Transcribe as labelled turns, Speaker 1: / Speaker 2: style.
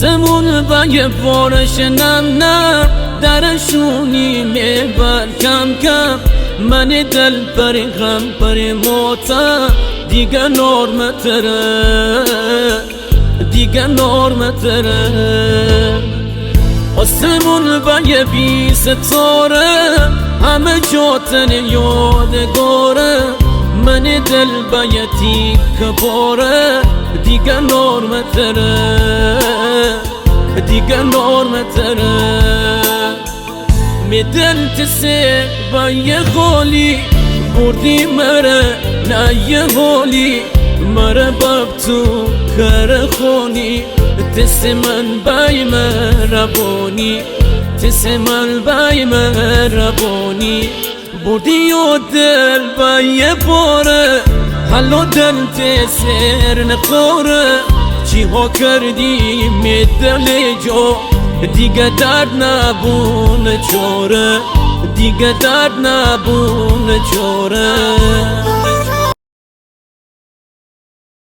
Speaker 1: آسمون و یه بارش نم نم درشونی میبر کم کم من دل پر غم پر موتا دیگه نرم تره دیگه نرم تره آسمون و یه بی ستاره همه جاتن یادگاره من دل با یه تیک باره دیگه نرم تره دیگه نرم تره می دل تسه با یه خالی بردی مره نه یه حالی مره باب تو کر خونی تس من بای مربونی تس من بای مربونی بردی و دل با یه باره حالا دل تسر نخوره چی ها کردی می دل جو دیگه درد نبون چوره دیگه درد نبون چوره